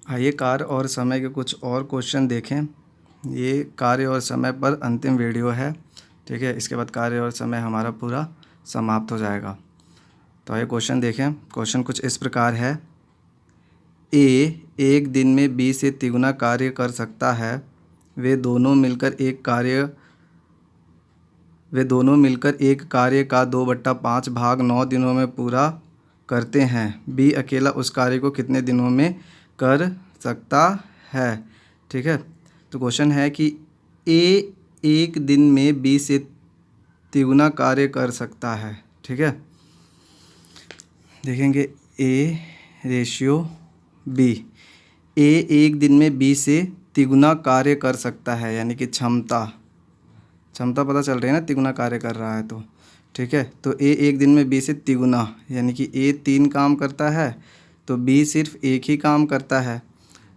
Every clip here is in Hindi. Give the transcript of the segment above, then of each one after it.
आइए कार्य और समय के कुछ और क्वेश्चन देखें। ये कार्य और समय पर अंतिम वीडियो है, ठीक है। इसके बाद कार्य और समय हमारा पूरा समाप्त हो जाएगा। तो आइए क्वेश्चन देखें। क्वेश्चन कुछ इस प्रकार है। ए एक दिन में बी से तिगुना कार्य कर सकता है। वे दोनों मिलकर एक कार्य का 2/5 भाग 9 दिनों में पूरा करते हैं। बी अकेला उस कार्य को कितने दिनों में कर सकता है, ठीक है। तो क्वेश्चन है कि ए एक दिन में बी से तिगुना कार्य कर सकता है, ठीक है। देखेंगे ए रेशियो बी। ए एक दिन में बी से तिगुना कार्य कर सकता है, यानी कि क्षमता पता चल रही है ना, तिगुना कार्य कर रहा है तो, ठीक है। तो ए एक दिन में बी से तिगुना, यानी कि ए 3 काम करता है तो बी सिर्फ एक ही काम करता है।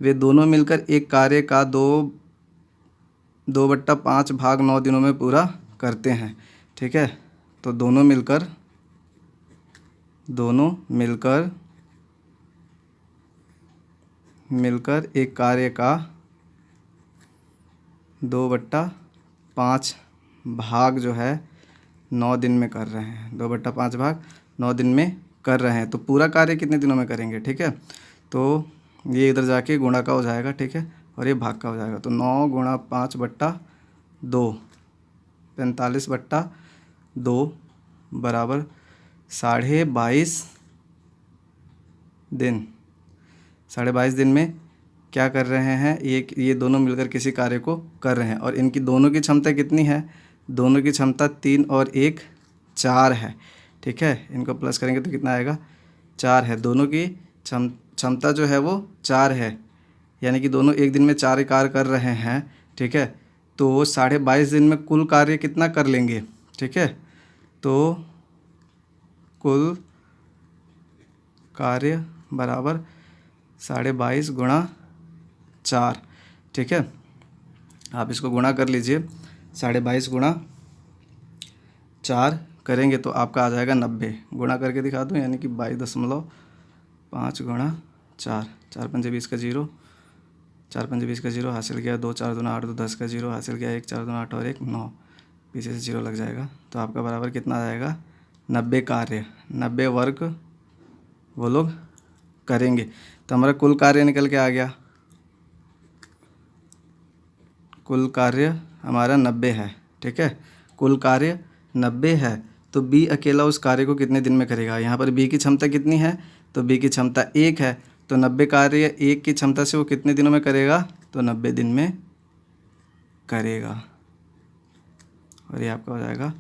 वे दोनों मिलकर एक कार्य का 2/5 भाग 9 दिनों में पूरा करते हैं, ठीक है। तो दोनों मिलकर एक कार्य का 2/5 भाग जो है 9 दिन में कर रहे हैं। 2/5 भाग 9 दिन में कर रहे हैं, तो पूरा कार्य कितने दिनों में करेंगे, ठीक है। तो ये इधर जाके गुणा का हो जाएगा, ठीक है, और ये भाग का हो जाएगा। तो 9 गुणा 5/2 45/2 बराबर 22.5 दिन। 22.5 दिन में क्या कर रहे हैं, ये दोनों मिलकर किसी कार्य को कर रहे हैं। और इनकी दोनों की क्षमता कितनी है, दोनों की क्षमता 3 और 1 4 है, ठीक है। इनको प्लस करेंगे तो कितना आएगा, 4 है। दोनों की क्षमता जो है वो 4 है, यानी कि दोनों एक दिन में 4 कार्य कर रहे हैं, ठीक है। तो 22.5 दिन में कुल कार्य कितना कर लेंगे, ठीक है। तो कुल कार्य बराबर 22.5 गुणा 4, ठीक है। आप इसको गुणा कर लीजिए। 22.5 गुणा 4 करेंगे तो आपका आ जाएगा 90। गुणा करके दिखा दूँ, यानी कि 22.5 गुणा 4, 4 पंजे 20 का 0, 4 पंजे 20 का 0 हासिल किया। 2 4 2 8 2 10 का 0 हासिल किया। 1 4 2 8 और 1 9, पीछे से 0 लग जाएगा। तो आपका बराबर कितना आ जाएगा, 90 कार्य, 90 वर्ग वो लोग करेंगे। तो हमारा कुल कार्य निकल के आ गया। कुल कार्य हमारा 90 है, ठीक है। कुल कार्य 90 है, तो बी अकेला उस कार्य को कितने दिन में करेगा। यहाँ पर बी की क्षमता कितनी है, तो बी की क्षमता 1 है, तो 90 कार्य 1 की क्षमता से वो कितने दिनों में करेगा, तो 90 दिन में करेगा। और ये आपका हो जाएगा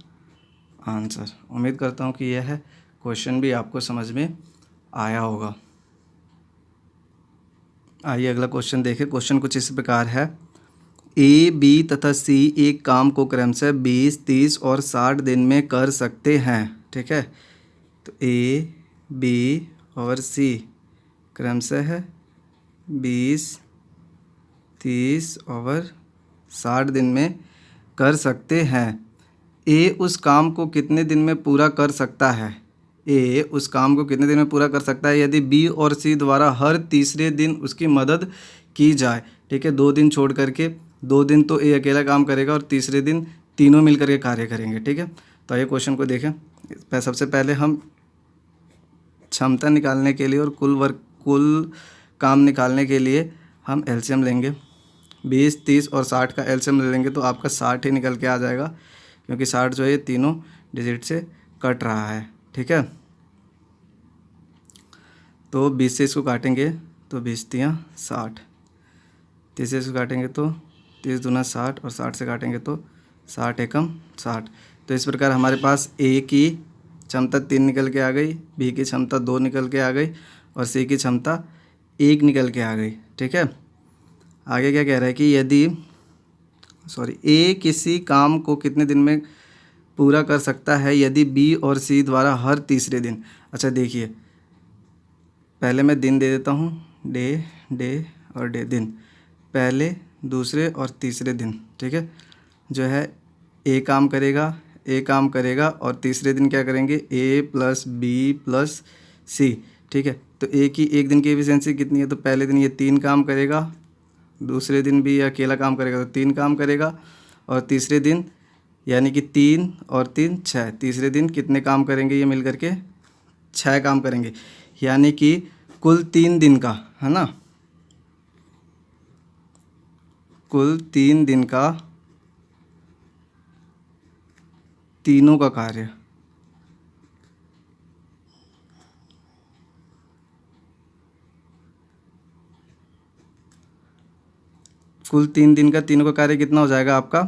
आंसर। उम्मीद करता हूँ कि यह क्वेश्चन भी आपको समझ में आया होगा। आइए अगला क्वेश्चन देखें। क्वेश्चन कुछ इस प्रकार है। ए बी तथा सी एक काम को क्रमशः 20 30 और 60 दिन में कर सकते हैं, ठीक है। तो ए बी और सी क्रमशः 20 30 और 60 दिन में कर सकते हैं। ए उस काम को कितने दिन में पूरा कर सकता है। ए उस काम को कितने दिन में पूरा कर सकता है यदि बी और सी द्वारा हर तीसरे दिन उसकी मदद की जाए, ठीक है। 2 दिन छोड़ करके, 2 दिन तो ए अकेला काम करेगा और तीसरे दिन तीनों मिलकर के कार्य करेंगे, ठीक है। तो आइए क्वेश्चन को देखें। सबसे पहले हम क्षमता निकालने के लिए और कुल काम निकालने के लिए हम एलसीएम लेंगे। 20 30 और 60 का एलसीएम ले लेंगे तो आपका 60 ही निकल के आ जाएगा, क्योंकि 60 जो है ये तीनों डिजिट से कट रहा है, ठीक है। तो 20 से इसको काटेंगे तो 20 तियाँ 60, 30 से इसको काटेंगे तो 30 दूना 60 और 60 से काटेंगे तो 60 एकम 60। तो इस प्रकार हमारे पास ए की क्षमता 3 निकल के आ गई, बी की क्षमता 2 निकल के आ गई और सी की क्षमता 1 निकल के आ गई, ठीक है। आगे क्या कह रहा है कि यदि ए किसी काम को कितने दिन में पूरा कर सकता है यदि बी और सी द्वारा हर तीसरे दिन। अच्छा देखिए, पहले मैं दिन दे देता हूँ, डे और डे, दिन पहले दूसरे और तीसरे दिन, ठीक है। जो है ए काम करेगा और तीसरे दिन क्या करेंगे, ए प्लस बी प्लस सी, ठीक है। तो ए की एक दिन की एफिशिएंसी कितनी है, तो पहले दिन ये 3 काम करेगा, दूसरे दिन भी ये अकेला काम करेगा तो 3 काम करेगा, और तीसरे दिन यानी कि 3 और 3 6, तीसरे दिन कितने काम करेंगे ये मिल करके 6 काम करेंगे, यानी कि कुल 3 दिन का, है ना, कुल 3 दिन का तीनों का कार्य, कुल 3 दिन का तीनों का कार्य कितना हो जाएगा आपका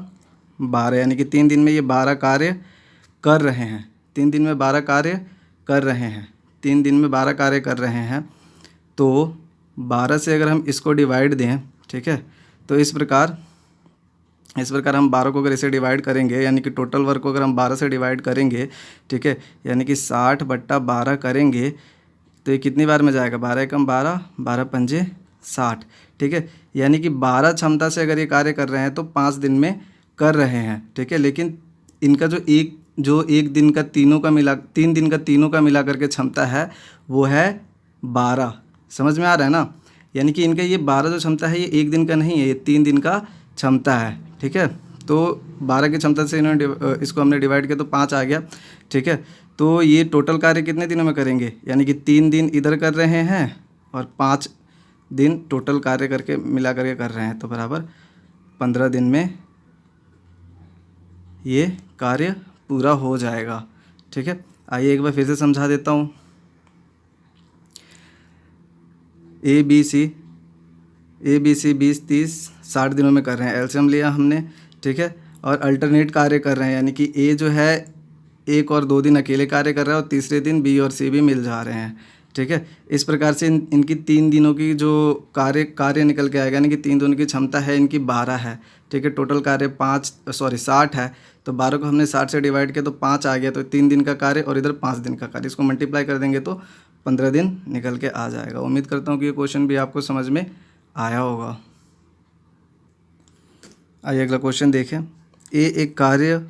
12, यानी कि 3 दिन में ये 12 कार्य कर रहे हैं, 3 दिन में 12 कार्य कर रहे हैं, 3 दिन में 12 कार्य कर रहे हैं। तो 12 से अगर हम इसको डिवाइड दें, ठीक है, तो इस प्रकार हम 12 को अगर इसे डिवाइड करेंगे, यानी कि टोटल वर्क को अगर हम 12 से डिवाइड करेंगे, ठीक है, यानी कि 60/12 करेंगे तो ये कितनी बार में जाएगा, 12 एकम 12, 12 पंजे 60, ठीक है, यानी कि 12 क्षमता से अगर ये कार्य कर रहे हैं तो 5 दिन में कर रहे हैं, ठीक है। लेकिन इनका जो एक दिन का तीनों का मिला 3 दिन का तीनों का मिला करके क्षमता है वो है 12, समझ में आ रहा है ना, यानी कि इनका ये 12 जो क्षमता है ये एक दिन का नहीं है, ये 3 दिन का क्षमता है, ठीक है। तो 12 की क्षमता से इन्होंने इसको हमने डिवाइड किया तो 5 आ गया, ठीक है। तो ये टोटल कार्य कितने दिनों में करेंगे, यानी कि 3 दिन इधर कर रहे हैं और 5 दिन टोटल कार्य करके मिला करके कर रहे हैं, तो बराबर 15 दिन में ये कार्य पूरा हो जाएगा, ठीक है। आइए एक बार फिर से समझा देता हूँ। ए बी सी 20, 30, 60 दिनों में कर रहे हैं, एलसीएम लिया हमने, ठीक है, और अल्टरनेट कार्य कर रहे हैं, यानी कि ए जो है 1 और 2 दिन अकेले कार्य कर रहा है और तीसरे दिन बी और सी भी मिल जा रहे हैं, ठीक है। इस प्रकार से इनकी 3 दिनों की जो कार्य निकल के आएगा, यानी कि 3 दिनों की क्षमता है इनकी 12 है, ठीक है। टोटल कार्य 60 है, तो 12 को हमने 60 से डिवाइड किया तो 5 आ गया, तो 3 दिन का कार्य और इधर 5 दिन का कार्य, इसको मल्टीप्लाई कर देंगे तो 15 दिन निकल के आ जाएगा। उम्मीद करता हूँ कि ये क्वेश्चन भी आपको समझ में आया होगा। आइए अगला क्वेश्चन देखें। ए एक कार्य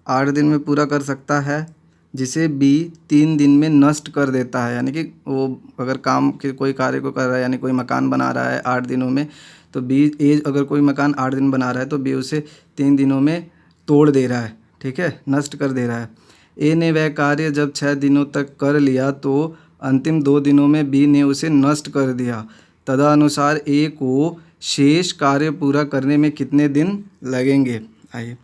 8 दिन में पूरा कर सकता है जिसे बी 3 दिन में नष्ट कर देता है, यानी कि वो अगर काम के कोई कार्य को कर रहा है, यानी कोई मकान बना रहा है 8 दिनों में, तो बी ए अगर कोई मकान 8 दिन बना रहा है तो बी उसे 3 दिनों में तोड़ दे रहा है, ठीक है, नष्ट कर दे रहा है। ए ने वह कार्य जब 6 दिनों तक कर लिया तो अंतिम 2 दिनों में बी ने उसे नष्ट कर दिया, तदनुसार ए को शेष कार्य पूरा करने में कितने दिन लगेंगे। आइए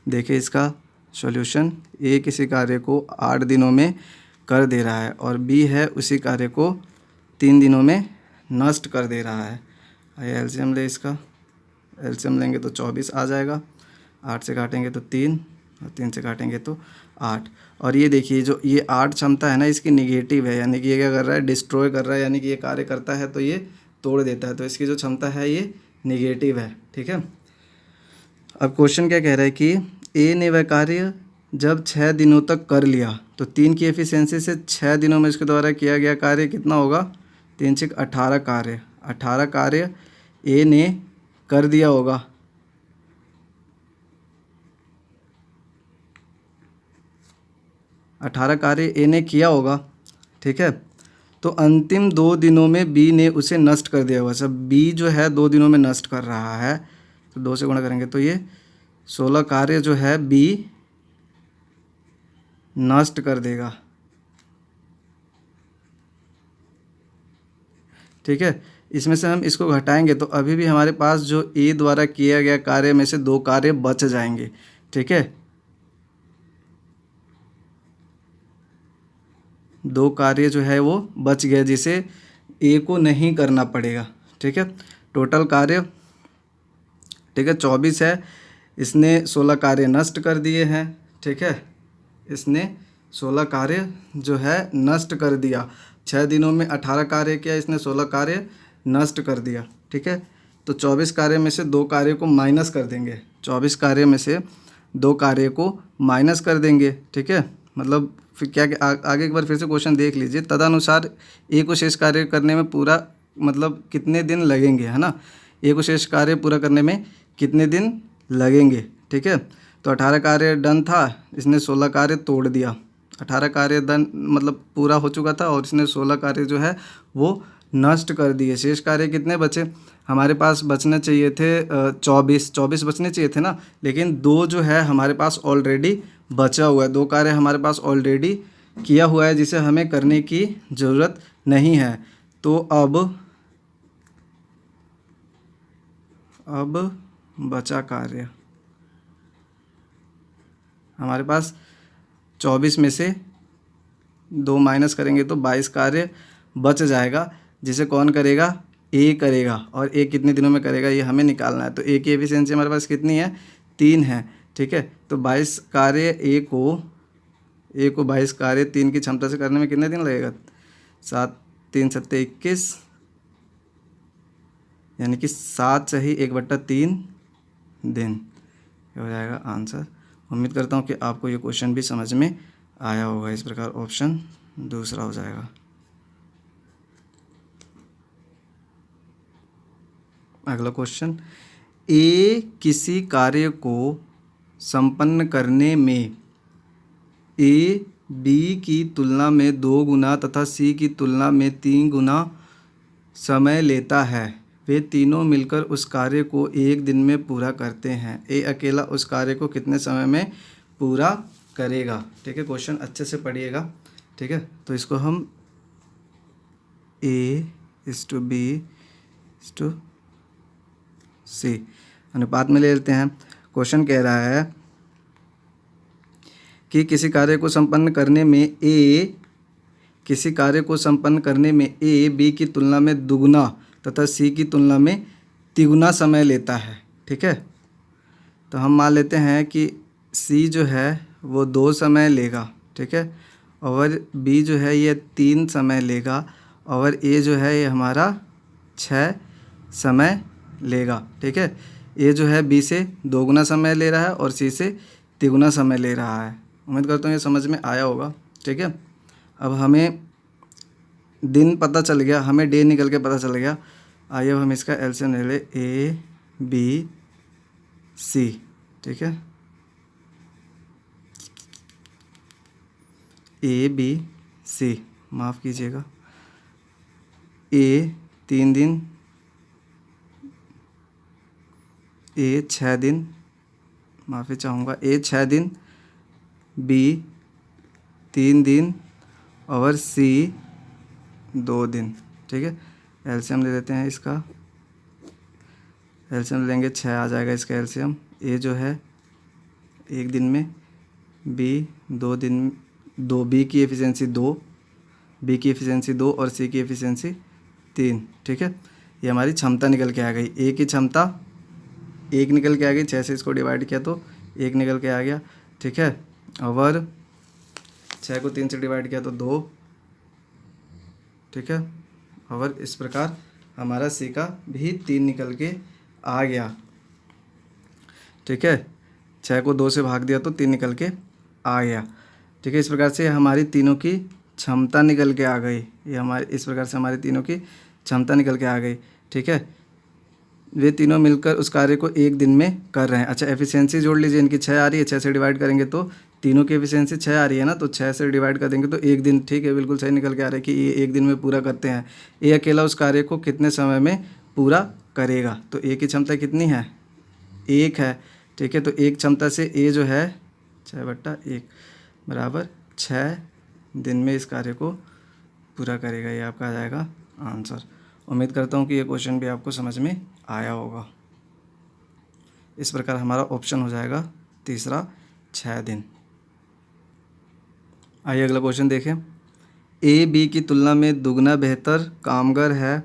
देखिए इसका सॉल्यूशन। ए किसी कार्य को 8 दिनों में कर दे रहा है और बी है उसी कार्य को 3 दिनों में नष्ट कर दे रहा है। आइए एलसीएम ले इसका, एलसीएम लेंगे तो 24 आ जाएगा, 8 से काटेंगे तो 3 और 3 से काटेंगे तो 8। और ये देखिए जो ये 8 क्षमता है ना इसकी निगेटिव है, यानी कि ये क्या कर रहा है, डिस्ट्रॉय कर रहा है, यानी कि ये कार्य करता है तो ये तोड़ देता है, तो इसकी जो क्षमता है ये निगेटिव है, ठीक है। अब क्वेश्चन क्या कह रहा है कि ए ने वह कार्य जब 6 दिनों तक कर लिया, तो 3 की एफिशिएंसी से 6 दिनों में इसके द्वारा किया गया कार्य कितना होगा, 3 से 18 कार्य, 18 कार्य ए ने कर दिया होगा, 18 कार्य ए ने किया होगा, ठीक है। तो अंतिम 2 दिनों में बी ने उसे नष्ट कर दिया होगा। सब बी जो है 2 दिनों में नष्ट कर रहा है, तो 2 से गुणा करेंगे तो ये 16 कार्य जो है बी नष्ट कर देगा, ठीक है। इसमें से हम इसको घटाएंगे तो अभी भी हमारे पास जो ए द्वारा किया गया कार्य में से 2 कार्य बच जाएंगे, ठीक है, 2 कार्य जो है वो बच गया जिसे ए को नहीं करना पड़ेगा, ठीक है। टोटल कार्य, ठीक है, 24 है, इसने 16 कार्य नष्ट कर दिए हैं, ठीक है, इसने 16 कार्य जो है नष्ट कर दिया। 6 दिनों में 18 कार्य किया, इसने 16 कार्य नष्ट कर दिया, ठीक है। तो 24 कार्य में से 2 कार्य को माइनस कर देंगे, 24 कार्य में से 2 कार्य को माइनस कर देंगे, ठीक है। मतलब फिर क्या आगे एक बार फिर से क्वेश्चन देख लीजिए। तदनुसार ए को शेष कार्य करने में पूरा मतलब कितने दिन लगेंगे, है ना, ए को शेष कार्य पूरा करने में कितने दिन लगेंगे, ठीक है। तो 18 कार्य डन था, इसने 16 कार्य तोड़ दिया, 18 कार्य दंड मतलब पूरा हो चुका था और इसने 16 कार्य जो है वो नष्ट कर दिए। शेष कार्य कितने बचे? हमारे पास बचने चाहिए थे 24 बचने चाहिए थे ना, लेकिन 2 जो है हमारे पास ऑलरेडी बचा हुआ है। 2 कार्य हमारे पास ऑलरेडी किया हुआ है जिसे हमें करने की ज़रूरत नहीं है। तो अब बचा कार्य हमारे पास 24 में से 2 माइनस करेंगे तो 22 कार्य बच जाएगा, जिसे कौन करेगा? ए करेगा। और ए कितने दिनों में करेगा ये हमें निकालना है। तो ए की एफिशिएंसी हमारे पास कितनी है? 3 है। ठीक है, तो 22 कार्य ए को 22 कार्य 3 की क्षमता से करने में कितने दिन लगेगा? 7 3 7 21, यानी कि 7 सही 1/3 दिन। ये हो जाएगा आंसर। उम्मीद करता हूँ कि आपको ये क्वेश्चन भी समझ में आया होगा। इस प्रकार ऑप्शन दूसरा हो जाएगा। अगला क्वेश्चन, ए किसी कार्य को संपन्न करने में ए बी की तुलना में 2 गुना तथा सी की तुलना में 3 गुना समय लेता है। वे तीनों मिलकर उस कार्य को 1 दिन में पूरा करते हैं। ए अकेला उस कार्य को कितने समय में पूरा करेगा? ठीक है, क्वेश्चन अच्छे से पढ़िएगा। ठीक है, तो इसको हम A/B/C अनुपात में ले लेते हैं। क्वेश्चन कह रहा है कि किसी कार्य को संपन्न करने में ए बी की तुलना में दुगुना तथा सी की तुलना में तिगुना समय लेता है। ठीक है, तो हम मान लेते हैं कि सी जो है वो 2 समय लेगा। ठीक है, और बी जो है ये 3 समय लेगा और ए जो है ये हमारा 6 समय लेगा। ठीक है, ए जो है बी से 2 गुना समय ले रहा है और सी से तिगुना समय ले रहा है। उम्मीद करता हूँ ये समझ में आया होगा। ठीक है, अब हमें दिन पता चल गया, हमें डे निकल के पता चल गया। आइए अब हम इसका एलसीएम ले ले, A/B/C। ठीक है, A/B/C, माफ़ कीजिएगा, ए 3 दिन, ए 6 दिन, माफ़ी चाहूँगा, ए 6 दिन, बी 3 दिन और सी 2 दिन। ठीक है, एलसीएम ले लेते हैं इसका। एलसीएम लेंगे 6 आ जाएगा इसका एलसीएम। ए जो है 1 दिन में, बी 2 दिन, 2 बी की एफिशिएंसी 2, बी की एफिशिएंसी 2 और सी की एफिशिएंसी 3। ठीक है, ये हमारी क्षमता निकल के आ गई। ए की क्षमता 1 निकल के आ गई, 6 से इसको डिवाइड किया तो 1 निकल के आ गया। ठीक है, और 6 को 3 से डिवाइड किया तो 2। ठीक है, और इस प्रकार हमारा सी का भी 3 निकल के आ गया। ठीक है, 6 को 2 से भाग दिया तो 3 निकल के आ गया। ठीक है, इस प्रकार से हमारी तीनों की क्षमता निकल के आ गई। ये हमारे इस प्रकार से हमारी तीनों की क्षमता निकल के आ गई। ठीक है, वे तीनों मिलकर उस कार्य को 1 दिन में कर रहे हैं। अच्छा, एफिशिएंसी जोड़ लीजिए, इनकी 6 आ रही है, 6 से डिवाइड करेंगे तो तीनों की एफिशिएंसी 6 आ रही है ना, तो 6 से डिवाइड कर देंगे तो 1 दिन। ठीक है, बिल्कुल सही निकल के आ रहा है कि ये 1 दिन में पूरा करते हैं। ए अकेला उस कार्य को कितने समय में पूरा करेगा? तो ए की क्षमता कितनी है? 1 है। ठीक है, तो 1 क्षमता से ए जो है 6/1 बराबर 6 दिन में इस कार्य को पूरा करेगा। ये आपका आ जाएगा आंसर। उम्मीद करता हूँ कि ये क्वेश्चन भी आपको समझ में आया होगा। इस प्रकार हमारा ऑप्शन हो जाएगा तीसरा 6 दिन। आइए अगला क्वेश्चन देखें। ए बी की तुलना में दुगना बेहतर कामगार है।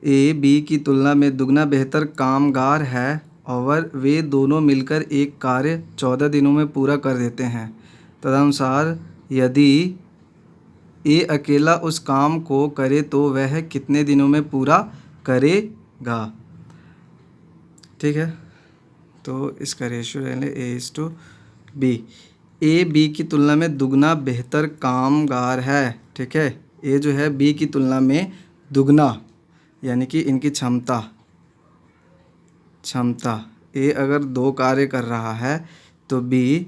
ए बी की तुलना में दुगना बेहतर कामगार है और वे दोनों मिलकर एक कार्य 14 दिनों में पूरा कर देते हैं। तदनुसार यदि ए अकेला उस काम को करे तो वह कितने दिनों में पूरा करेगा? ठीक है, तो इसका रेशियो ले लें A/B। ए बी की तुलना में दुगना बेहतर कामगार है। ठीक है, ए जो है बी की तुलना में दुगना, यानी कि इनकी क्षमता ए अगर 2 कार्य कर रहा है तो बी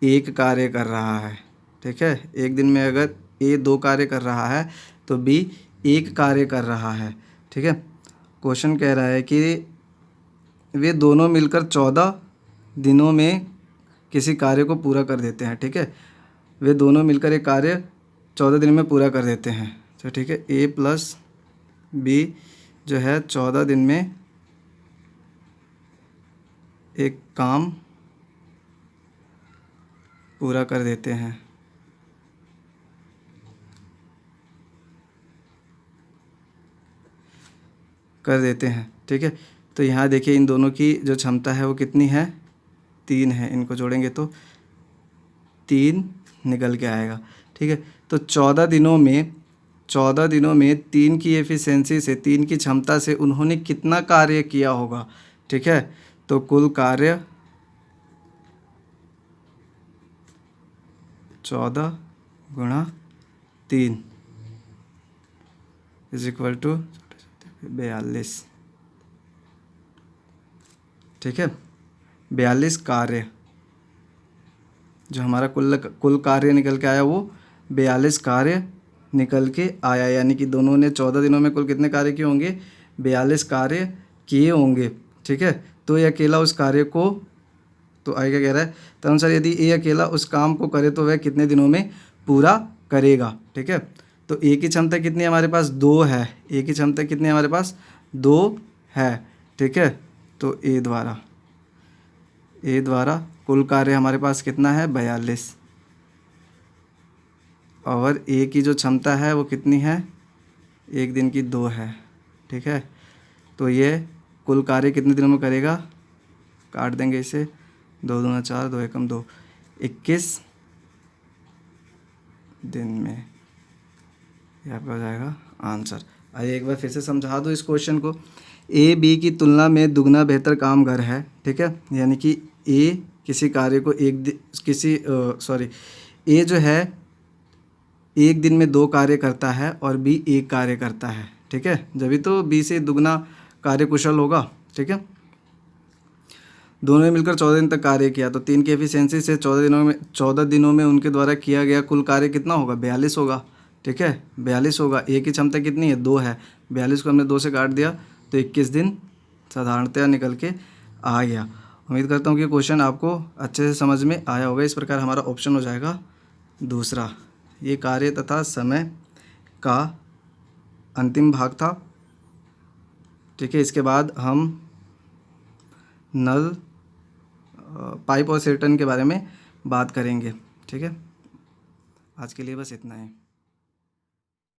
एक कार्य कर रहा है, ठीक है। एक दिन में अगर ए 2 कार्य कर रहा है तो बी 1 कार्य कर रहा है, ठीक है। क्वेश्चन कह रहा है कि वे दोनों मिलकर 14 दिनों में किसी कार्य को पूरा कर देते हैं, ठीक है। वे दोनों मिलकर एक कार्य 14 दिन में पूरा कर देते हैं, तो ठीक है। ए प्लस बी जो है 14 दिन में एक काम पूरा कर देते हैं, ठीक है। तो यहाँ देखिए इन दोनों की जो क्षमता है वो कितनी है, 3 है। इनको जोड़ेंगे तो 3 निकल के आएगा, ठीक है। तो 14 दिनों में 3 की एफिशिएंसी से, 3 की क्षमता से उन्होंने कितना कार्य किया होगा, ठीक है। तो कुल कार्य 14 गुणा 3 इज इक्वल टू 42, ठीक है। 42 कार्य जो हमारा कुल कार्य निकल के आया वो 42 कार्य निकल के आया, यानी कि दोनों ने 14 दिनों में कुल कितने कार्य किए होंगे, 42 कार्य किए होंगे, ठीक है। तो ये अकेला उस कार्य को, तो आगे क्या कह रहा है, तदनुसार यदि ए अकेला उस काम को करे तो वह कितने दिनों में पूरा करेगा, ठीक है। तो ए की क्षमता कितनी है हमारे पास, 2 है। ए की क्षमता कितनी है हमारे पास, 2 है, ठीक है। तो ए द्वारा कुल कार्य हमारे पास कितना है, 42, और ए की जो क्षमता है वो कितनी है, एक दिन की 2 है, ठीक है। तो ये कुल कार्य कितने दिनों में करेगा, काट देंगे इसे, 2 दूना 4, 2 एकम 2, 21 दिन में। ये आपका हो जाएगा आंसर। आइए एक बार फिर से समझा दो इस क्वेश्चन को। ए बी की तुलना में दुगना बेहतर कामगार है, ठीक है। यानी कि ए किसी कार्य को ए जो है एक दिन में 2 कार्य करता है और बी 1 कार्य करता है, ठीक है। जब तो बी से दुगना कार्य कुशल होगा, ठीक है। दोनों ने मिलकर 14 दिन तक कार्य किया, तो 3 की एफिशिएंसी से 14 दिनों में उनके द्वारा किया गया कुल कार्य कितना होगा, 42 होगा, ठीक है। 42 होगा। ए की क्षमता कितनी है, 2 है। 42 को हमने 2 से काट दिया तो 21 दिन साधारणतया निकल के आ गया। उम्मीद करता हूँ कि क्वेश्चन आपको अच्छे से समझ में आया होगा। इस प्रकार हमारा ऑप्शन हो जाएगा दूसरा। ये कार्य तथा समय का अंतिम भाग था, ठीक है। इसके बाद हम नल, पाइप और सेटन के बारे में बात करेंगे, ठीक है। आज के लिए बस इतना ही।